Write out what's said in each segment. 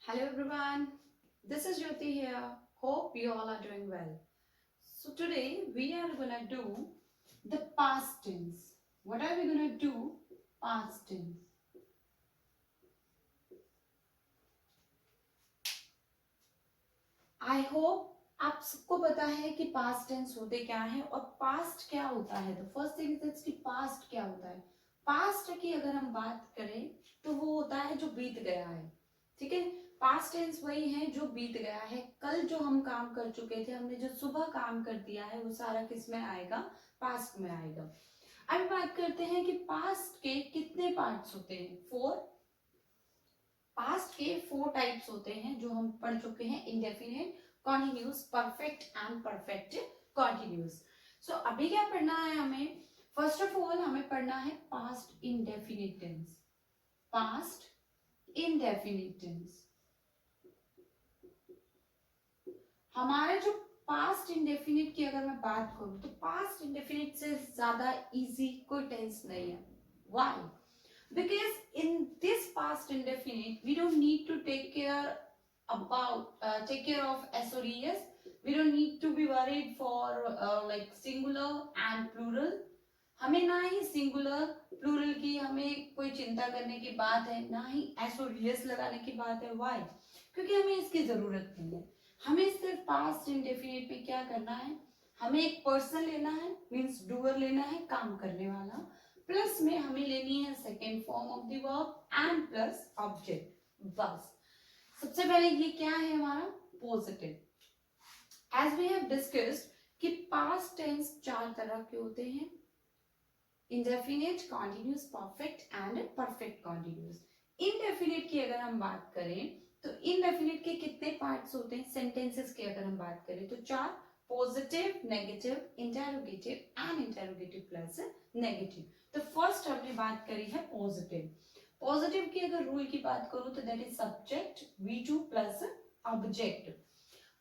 Hello everyone, this is Jyoti here. Hope you all are doing well. So today we are gonna do the past tense. What are we gonna do? Past tense. I hope आप सबको पता है कि past tense होते क्या है और past क्या होता है. तो फर्स्ट थिंग इज कि पास्ट क्या होता है. पास्ट की अगर हम बात करें तो वो होता है जो बीत गया है. ठीक है. पास्ट टेंस वही है जो बीत गया है. कल जो हम काम कर चुके थे, हमने जो सुबह काम कर दिया है, वो सारा किस में आएगा? पास्ट में आएगा. अब बात करते हैं कि पास्ट के कितने पार्ट्स होते हैं. फोर. पास्ट के 4 टाइप्स होते हैं जो हम पढ़ चुके हैं. Indefinite, continuous, perfect and perfect continuous. So अभी क्या पढ़ना है हमें? फर्स्ट ऑफ ऑल हमें पढ़ना है past indefinite tense. Past indefinite tense. हमारे जो पास्ट इंडेफिनिट की अगर मैं बात करूं तो पास्ट इंडेफिनिट से ज्यादा इजी कोई टेंस नहीं है. Why? Because in this past indefinite, we don't need to take care of S or ES. We don't need to be worried for like singular and plural. हमें ना ही singular plural की हमें कोई चिंता करने की बात है, ना ही एस और एस लगाने की बात है. वाई? क्योंकि हमें इसकी जरूरत नहीं है. हमें सिर्फ पास्ट इंडेफिनिट में क्या करना है? हमें एक पर्सन लेना है, मीन्स डूअर लेना है, काम करने वाला. प्लस में हमें लेनी है second form of the verb and plus object. बस. सबसे पहले ये क्या है हमारा? Positive. As we have discussed कि पास्ट टेंस 4 तरह के होते हैं. Indefinite, continuous, perfect and perfect continuous. Indefinite की अगर हम बात करें तो इनडेफिनिट के कितने पार्ट्स होते हैं? सेंटेंसेस की अगर हम बात करें तो 4. Positive, negative, interrogative and interrogative plus negative. तो फर्स्ट हमने बात करी है पॉजिटिव. पॉजिटिव की अगर रूल की बात करूं तो that is subject V2 plus object.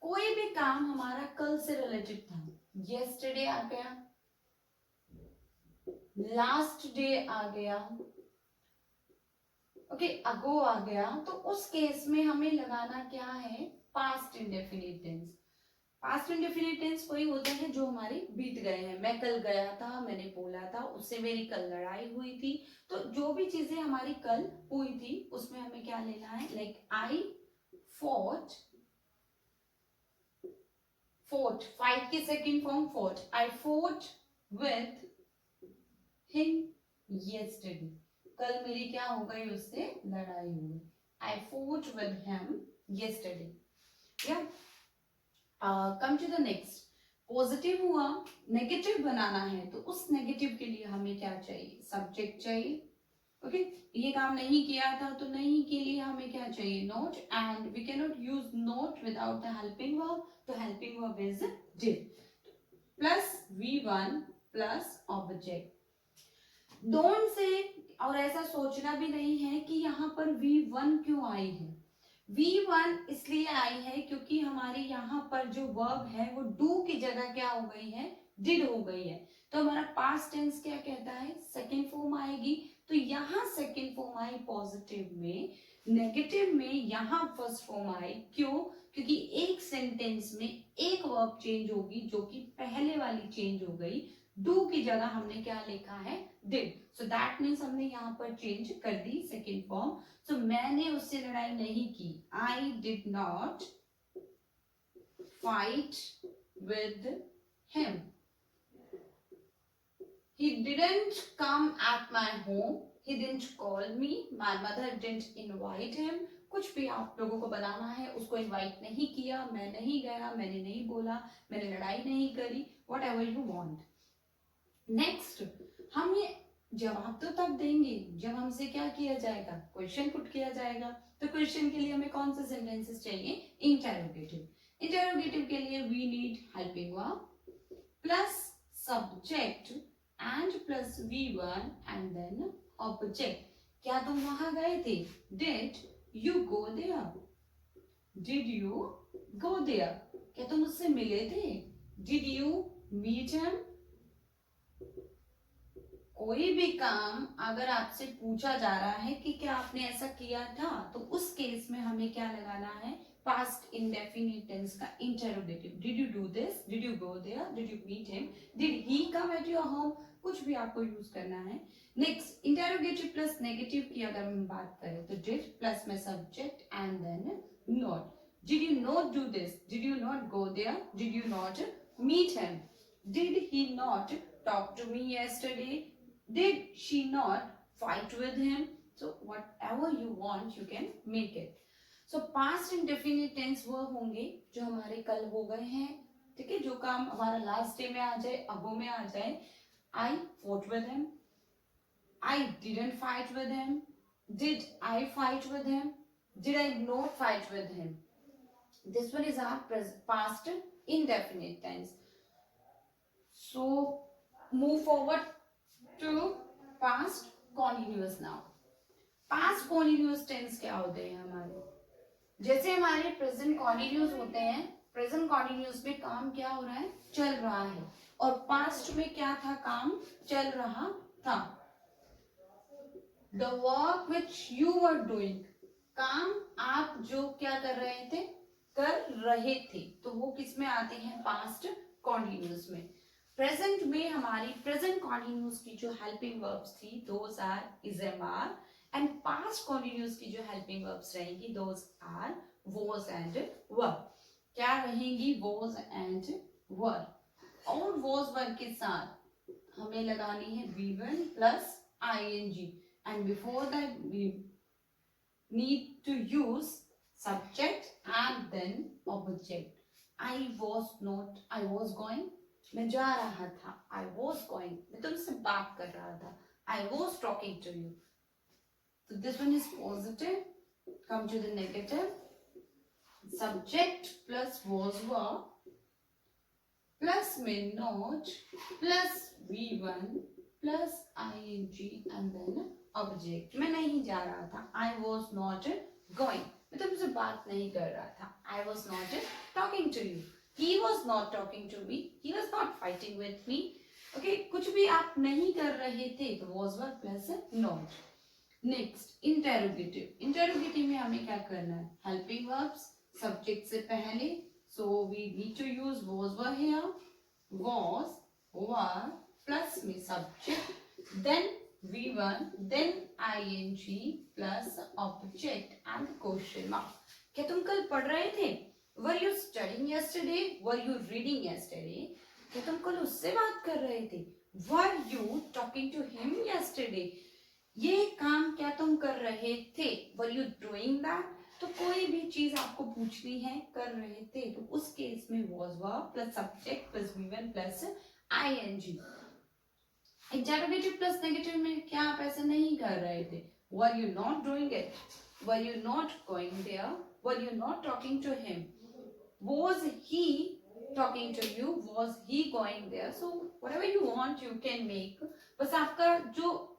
कोई भी काम हमारा कल से रिलेटेड था, येस्टरडे आ गया, लास्ट डे आ गया, ओके, अगो आ गया, तो उस केस में हमें लगाना क्या है? Past indefinite tense. Past indefinite tense वही होते हैं जो हमारे बीत गए हैं. मैं कल गया था, मैंने बोला था, उससे मेरी कल लड़ाई हुई थी. तो जो भी चीजें हमारी कल हुई थी उसमें हमें क्या लेना है? Like I fought. Fought, fight की second form fought. I fought with him yesterday. कल मेरी क्या हो गई? उससे लड़ाई हो गई. I fought with him yesterday. या come to the next. Positive हुआ, नेगेटिव बनाना है तो उस नेगेटिव के लिए हमें क्या चाहिए? सब्जेक्ट चाहिए. ओके. ये काम नहीं किया था तो नहीं के लिए हमें क्या चाहिए? Not. And we can not use not without the helping verb. तो helping verb is did plus V1 plus object. Don't say और ऐसा सोचना भी नहीं है कि यहाँ पर V1 क्यों आई है. V1 इसलिए आई है क्योंकि हमारे यहाँ पर जो वर्ब है वो डू की जगह क्या हो गई है? डिड हो गई है. तो हमारा पास्ट टेंस क्या कहता है? सेकेंड फॉर्म आएगी. तो यहाँ सेकेंड फॉर्म आई पॉजिटिव में, नेगेटिव में यहाँ फर्स्ट फॉर्म आई. क्यों? क्योंकि एक सेंटेंस में एक वर्ब चेंज होगी जो कि पहले वाली चेंज हो गई. डू की जगह हमने क्या लिखा है? डिड. सो दैट मीन्स हमने यहाँ पर चेंज कर दी सेकेंड फॉर्म. सो मैंने उससे लड़ाई नहीं की. I did not fight with him. He didn't come at my home. He didn't call me. My mother didn't invite him. कुछ भी आप लोगों को बनाना है, उसको इनवाइट नहीं किया, मैं नहीं गया, मैंने नहीं बोला, मैंने लड़ाई नहीं करी. Whatever you want. नेक्स्ट, हम ये जवाब तो तब देंगे जब हमसे क्या किया जाएगा? क्वेश्चन पुट किया जाएगा. तो क्वेश्चन के लिए हमें कौन से सेंटेंसेस चाहिए? इंटेरोगेटिव. इंटेरोगेटिव के लिए we need helping verb plus subject and plus V1 and then object. क्या तुम वहां गए थे? Did you go there? Did you go there? क्या तुम उससे मिले थे? Did you meet him? कोई भी काम अगर आपसे पूछा जा रहा है कि क्या आपने ऐसा किया था, तो उस केस में हमें क्या लगाना है, पास्ट इंडेफिनिट टेंस का interrogative. Did you do this, did you go there, did you meet him, did he come at your home, कुछ भी आपको यूज करना है। नेक्स्ट, इंटरोगेटिव प्लस नेगेटिव की अगर हम बात करें तो डिड प्लस में subject and then not. Did you not do this, did you not go there, did you not meet him, did he not talk to me yesterday, did she not fight with him? So whatever you want you can make it. So past indefinite tense वो होंगे जो हमारे कल हो गए हैं, ठीक है, जो काम हमारा लास्ट डे में आ जाए, अगो में आ जाए। I fought with him, I didn't fight with him, did I fight with him, did I not fight with him. This one is our past indefinite tense. So move forward to past continuous now. Past continuous tense क्या होते हैं हमारे, जैसे हमारे present continuous होते हैं, present continuous में काम क्या हो रहा है, चल रहा है, और पास्ट में क्या था, काम चल रहा था। The work which you were doing, काम आप जो क्या कर रहे थे, तो वो किस में आते हैं, पास्ट कॉन्टिन्यूअस में। प्रेजेंट में हमारी प्रेजेंट कॉन्टिन्यूअस की जो हेल्पिंग वर्ब्स थी those are is am are, and past continuous की जो हेल्पिंग वर्ब्स रहेंगी those are was and were. क्या रहेंगी, वॉज एंड वर, और वॉज वर के साथ हमें लगानी है V1 plus ing, and before that we need to use subject and then object. I was not, I was going, मैं जा रहा था, आई वॉज गोइंग, मैं तुमसे बात कर रहा था, I was talking to you. So this one is positive. Come to the negative. Subject plus was were plus may not plus V1 plus ing and then object. मैं नहीं जा रहा था, I was not going, मैं तुमसे बात नहीं कर रहा था, I was not talking to you, he was not talking to me, he was not fighting with me. Okay, कुछ भी आप नहीं कर रहे थे तो was were plus not. Next, interrogative. Interrogative में हमें क्या करना है, हेल्पिंग वर्ब्स सब्जेक्ट से पहले, so we need to use was were here, was were plus में subject, then V1 then ing plus object and question mark. क्या तुम कल पढ़ रहे थे, were you studying yesterday, were you reading yesterday, क्या तुम कल उससे बात कर रहे थे, were you talking to him yesterday, ये काम क्या तुम कर रहे थे, वर यू डूइंग दैट। तो कोई भी चीज आपको पूछनी है, कर रहे थे, तो उस केस में was verb plus subject plus V1 plus ing। Interrogative plus negative में क्या आप ऐसा नहीं कर रहे थे, were you not doing it, were you not going there, were you not talking to him, was he talking to you, was he going there. So whatever you want you can make, बस आपका जो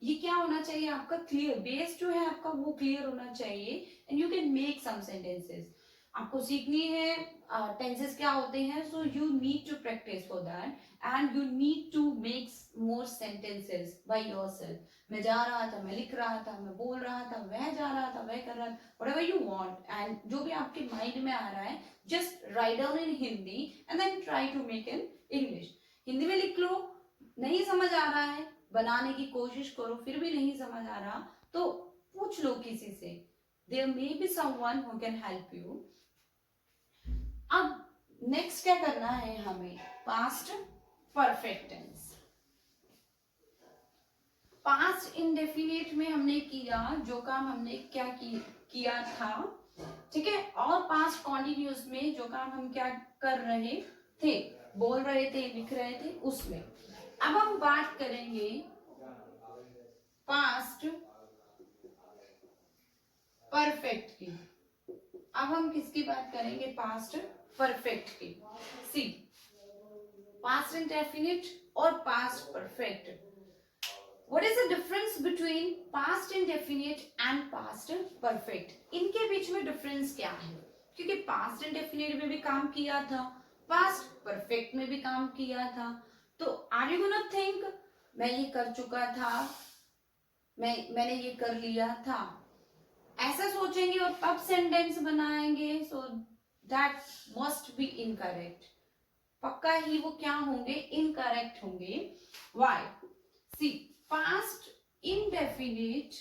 ये क्या होना चाहिए, आपका clear base जो है आपका वो क्लियर होना चाहिए, and you can make some sentences. आपको सीखनी है टेंसेस क्या होते हैं, so you need to practise for that, and you need to make more sentences by yourself. मैं जा रहा था, मैं लिख रहा था, मैं बोल रहा था, वह जा रहा था, वह कर रहा था, व्हाटएवर यू वांट, एंड जो भी आपके माइंड में आ रहा है just write down in Hindi and then try to make in English. Hindi में लिख लो, नहीं समझ आ रहा है बनाने की कोशिश करो, फिर भी नहीं समझ आ रहा तो पूछ लो किसी से, there may be someone who can help you. अब नेक्स्ट क्या करना है हमें, past perfect tense. Past indefinite में हमने किया जो काम हमने क्या किया था, ठीक है, और पास्ट कॉन्टिन्यूअस में जो काम हम क्या कर रहे थे, बोल रहे थे, लिख रहे थे, उसमें। अब हम बात करेंगे पास्ट परफेक्ट की। अब हम किसकी बात करेंगे, पास्ट परफेक्ट की। सी, पास्ट इंडेफिनिट और past perfect, what is the difference between past indefinite and past perfect, इनके बीच में डिफरेंस क्या है, क्योंकि पास्ट इंडेफिनिट में भी काम किया था, पास्ट परफेक्ट में भी काम किया था, तो आर यू गोना थिंक मैं ये कर चुका था, मैंने ये कर लिया था, ऐसा सोचेंगे और तब सेंटेंस बनाएंगे, so that must be incorrect. पक्का ही वो क्या होंगे, इनकरेक्ट होंगे। व्हाई? सी, पास्ट इंडेफिनिट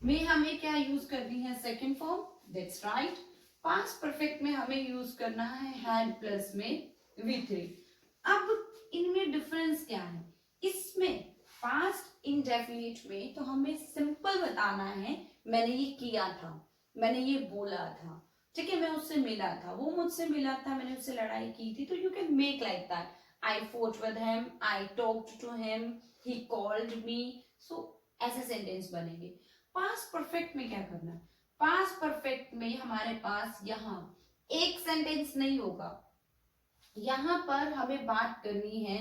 में हमें क्या यूज करनी है, second form, that's right. Past perfect में हमें यूज करना है हैड प्लस में V3। अब इनमें डिफरेंस क्या है, इसमें पास्ट इंडेफिनिट में तो हमें सिंपल बताना है, मैंने ये किया था, मैंने ये बोला था, ठीक है, मैं उससे मिला था, वो मुझसे मिला था, मैंने उससे लड़ाई की थी, तो you can make like that, I fought with him, I talked to him, he called me, so ऐसे सेंटेंस बनेंगे। पास्ट परफेक्ट में क्या करना है, पास्ट परफेक्ट में हमारे पास यहाँ एक सेंटेंस नहीं होगा, यहाँ पर हमें बात करनी है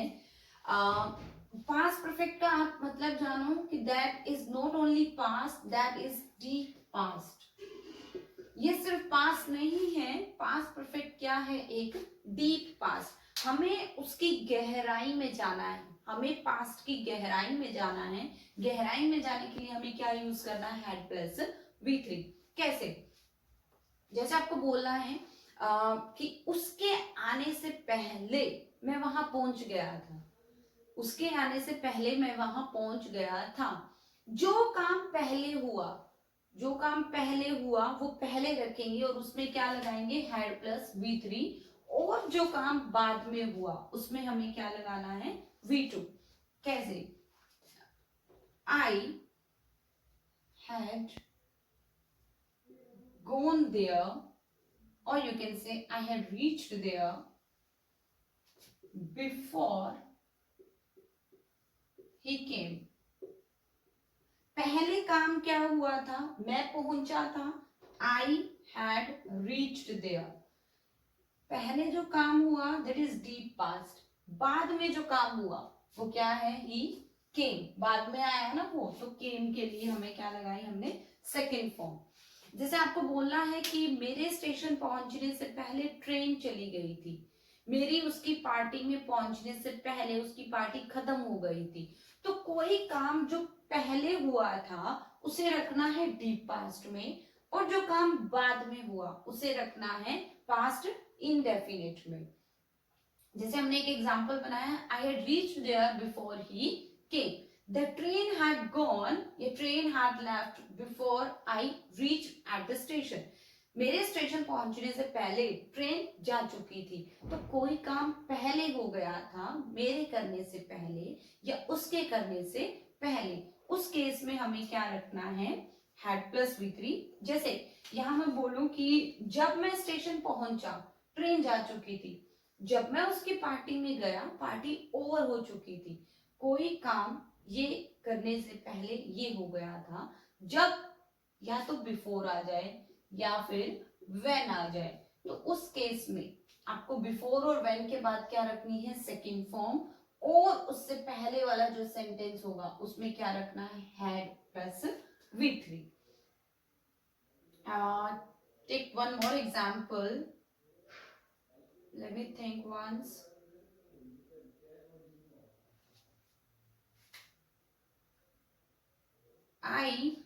पास्ट परफेक्ट का आप मतलब जानो कि that is not only past, that is deep past. ये सिर्फ पास्ट नहीं है, पास्ट परफेक्ट क्या है, एक डीप पास्ट। हमें उसकी गहराई में जाना है, हमें पास्ट की गहराई में जाना है। गहराई में जाने के लिए हमें क्या यूज करना है, हैड प्लस V3। कैसे, जैसे आपको बोलना है कि उसके आने से पहले मैं वहां पहुंच गया था, उसके आने से पहले मैं वहां पहुंच गया था। जो काम पहले हुआ, जो काम पहले हुआ वो पहले रखेंगे और उसमें क्या लगाएंगे, हैड प्लस V3। और जो काम बाद में हुआ उसमें हमें क्या लगाना है, V2। कैसे, I had gone there, or you can say I had reached there before he came। पहले काम क्या हुआ था, मैं पहुंचा था, I had reached there। पहले जो काम हुआ दैट इज डीप पास्ट। बाद में जो काम हुआ वो क्या है, he came, बाद में आया ना वो, तो came के लिए हमें क्या लगाई, हमने सेकेंड फॉर्म। जैसे आपको बोलना है कि मेरे स्टेशन पहुंचने से पहले ट्रेन चली गई थी, मेरी उसकी पार्टी में पहुंचने से पहले उसकी पार्टी खत्म हो गई थी। तो कोई काम जो पहले हुआ था उसे रखना है डीप पास्ट में, और जो काम बाद में हुआ उसे रखना है पास्ट इंडेफिनिट में। जैसे हमने एक एग्जांपल बनाया, I had reached there before he came, the train had gone, ये train had left before I reach at the station. मेरे स्टेशन पहुंचने से पहले ट्रेन जा चुकी थी। तो कोई काम पहले हो गया था, मेरे करने से पहले या उसके करने से पहले, उस केस में हमें क्या रखना है, हैड प्लस V3। जैसे यहां मैं बोलूं कि जब मैं स्टेशन पहुंचा ट्रेन जा चुकी थी, जब मैं उसकी पार्टी में गया पार्टी ओवर हो चुकी थी। कोई काम ये करने से पहले ये हो गया था, जब या तो बिफोर आ जाए या फिर व्हेन आ जाए, तो उस केस में आपको बिफोर और व्हेन के बाद क्या रखनी है, सेकंड फॉर्म, और उससे पहले वाला जो सेंटेंस होगा उसमें क्या रखना है, had plus V3। Take one more example, let me think once। I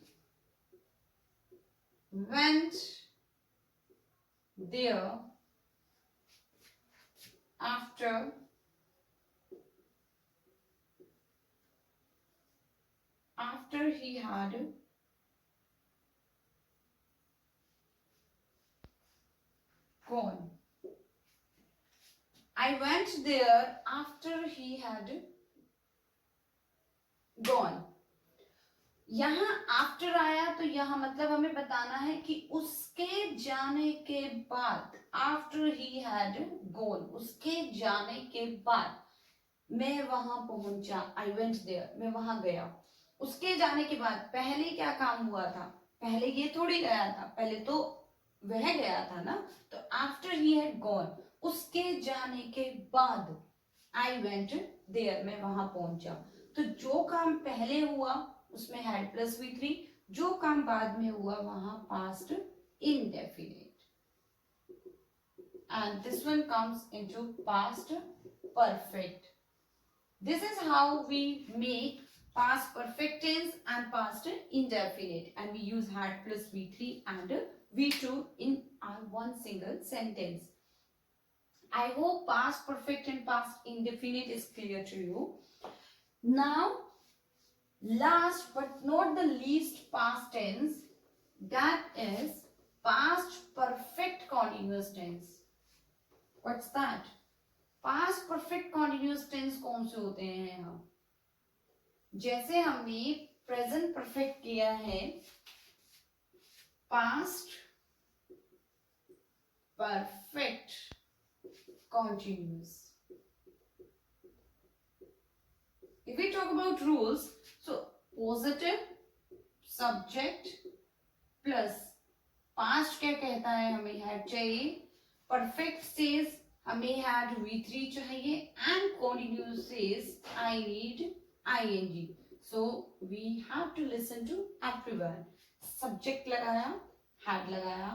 went there after he had gone। I went there after he had gone। यहाँ आफ्टर आया तो यहाँ मतलब हमें बताना है कि उसके जाने के बाद, आफ्टर ही हैड गॉन, उसके जाने के बाद मैं वहां पहुंचा, आई वेंट देयर, मैं वहां गया। उसके जाने के बाद पहले क्या काम हुआ था, पहले ये थोड़ी गया था, पहले तो वह गया था ना। तो आफ्टर ही हैड गॉन, उसके जाने के बाद आई वेंट देयर, मैं वहां पहुंचा। तो जो काम पहले हुआ उसमें हैड प्लस V3, जो काम बाद में हुआ वहां past indefinite. and this one comes into past perfect. This is how we make past perfect tense and past indefinite, and we use had plus V3 and V2 in our one single sentence. I hope past perfect and past indefinite is clear to you. Now, last but not the least past tense, that is past perfect continuous tense. What's that? Past perfect continuous tense कौन से होते हैं हम? जैसे हमने present perfect किया है, past perfect continuous. If we talk about rules, so positive subject plus past क्या कहता है, हमें had चाहिए, perfect says हमें had V3 चाहिए, and continuous says I need ing. So we have to listen to everyone. Subject लगाया, had लगाया,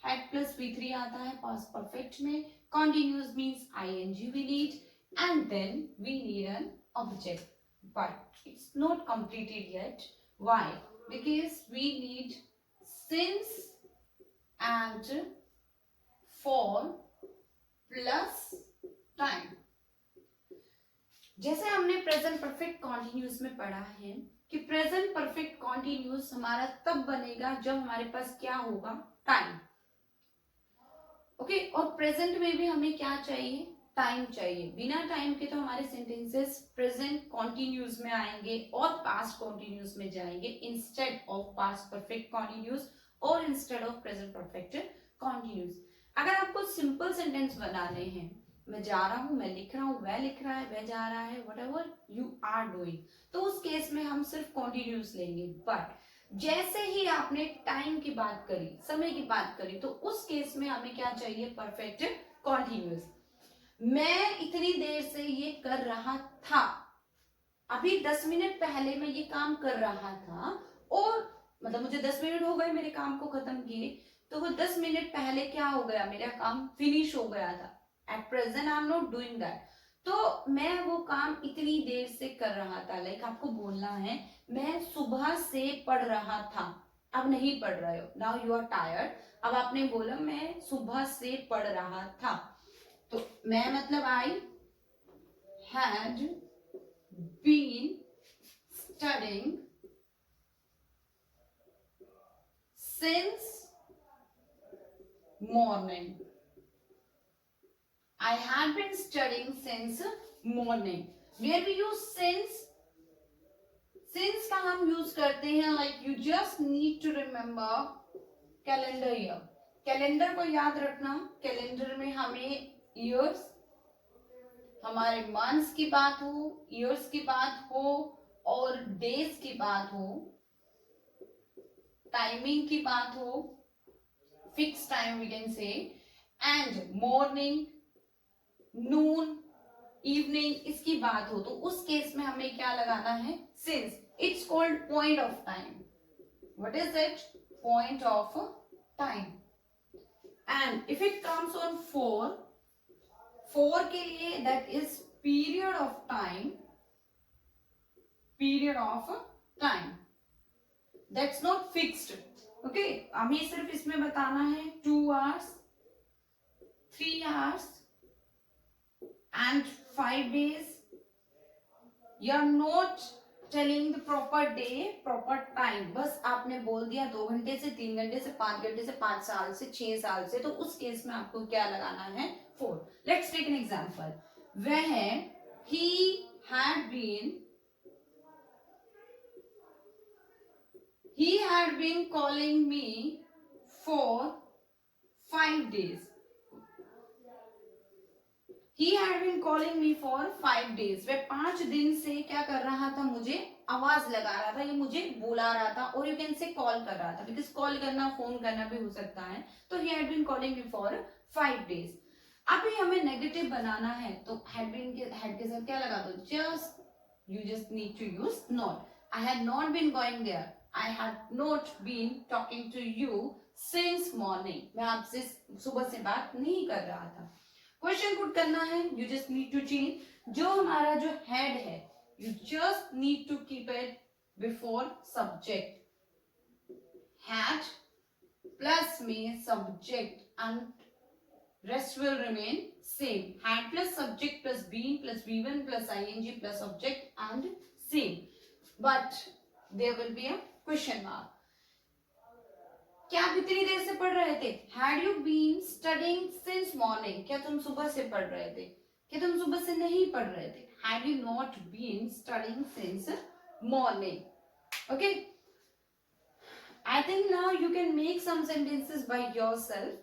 had plus V3 आता है past perfect में, continuous means ing we need, and then we need an object. But it's not completed yet. Why? Because we need since and for plus time. जैसे हमने present perfect continuous में पढ़ा है कि present perfect continuous हमारा तब बनेगा जब हमारे पास क्या होगा, टाइम. ओके, और प्रेजेंट में भी हमें क्या चाहिए, टाइम चाहिए. बिना टाइम के तो हमारे सेंटेंसेस प्रेजेंट कॉन्टिन्यूस में आएंगे और पास्ट कॉन्टिन्यूस में जाएंगे instead of past perfect continuous और instead of present perfect continuous. अगर आपको सिंपल सेंटेंस बनाने हैं, मैं जा रहा हूं, मैं लिख रहा हूं, वह लिख रहा है, वह जा रहा है, व्हाटएवर यू आर डूइंग, तो उस केस में हम सिर्फ कॉन्टिन्यूस लेंगे. बट जैसे ही आपने टाइम की बात करी, समय की बात करी, तो उस केस में हमें क्या चाहिए, परफेक्ट कॉन्टिन्यूस. मैं इतनी देर से ये कर रहा था, अभी 10 मिनट पहले मैं ये काम कर रहा था, और मतलब मुझे 10 मिनट हो गए मेरे काम को खत्म किए, तो वो 10 मिनट पहले क्या हो गया, मेरा काम फिनिश हो गया था. At present I am not doing that. तो मैं वो काम इतनी देर से कर रहा था. लाइक आपको बोलना है मैं सुबह से पढ़ रहा था, अब नहीं पढ़ रहे हो, नाउ यू आर टायर्ड. अब आपने बोला मैं सुबह से पढ़ रहा था, तो मैं मतलब I had been studying since morning. I had been studying since morning. Where we use since, since का हम यूज करते हैं like you just need to remember calendar year. Calendar को याद रखना, कैलेंडर में हमें ईयर्स, हमारे मंथ्स की बात हो, ईयर्स की बात हो, और डेज की बात हो, टाइमिंग की बात हो, fix time we can say, and morning, noon, evening इसकी बात हो, तो उस केस में हमें क्या लगाना है, since. It's called point of time. What is it, point of time. And if it comes on four, four के लिए that is period of time, period of time, that's not fixed. Okay, हमें सिर्फ इसमें बताना है 2 hours, 3 hours and 5 days. You are not telling the proper day, proper time. बस आपने बोल दिया 2 घंटे से, 3 घंटे से, 5 घंटे से, 5 साल से, 6 साल से, तो उस केस में आपको क्या लगाना है, 4. Let's take an example. वह he had been calling me for 5 days. He had been calling me for 5 days. वह 5 दिन से क्या कर रहा था, मुझे आवाज लगा रहा था, ये मुझे बुला रहा था, और यू कैन से कॉल कर रहा था, बिकॉज कॉल करना, फोन करना भी हो सकता है. तो he had been calling me for 5 days. अभी हमें नेगेटिव बनाना है, तो had been के had के साथ क्या लगा दो, you just need to use not. I had not been going there. I had not been talking to you since morning, मैं आपसे सुबह से बात नहीं कर रहा था। क्वेश्चन पुट करना है, you just need to change जो हमारा जो हेड है, you just need to keep it before subject. Had plus में subject and rest will remain same. Had plus subject plus been plus V1 plus ing plus object and same. But there will be a question mark. क्या आप इतनी देर से पढ़ रहे थे? Had you been studying since morning? क्या तुम सुबह से पढ़ रहे थे? क्या तुम सुबह से नहीं पढ़ रहे थे? Had you not been studying since morning? Okay. I think now you can make some sentences by yourself.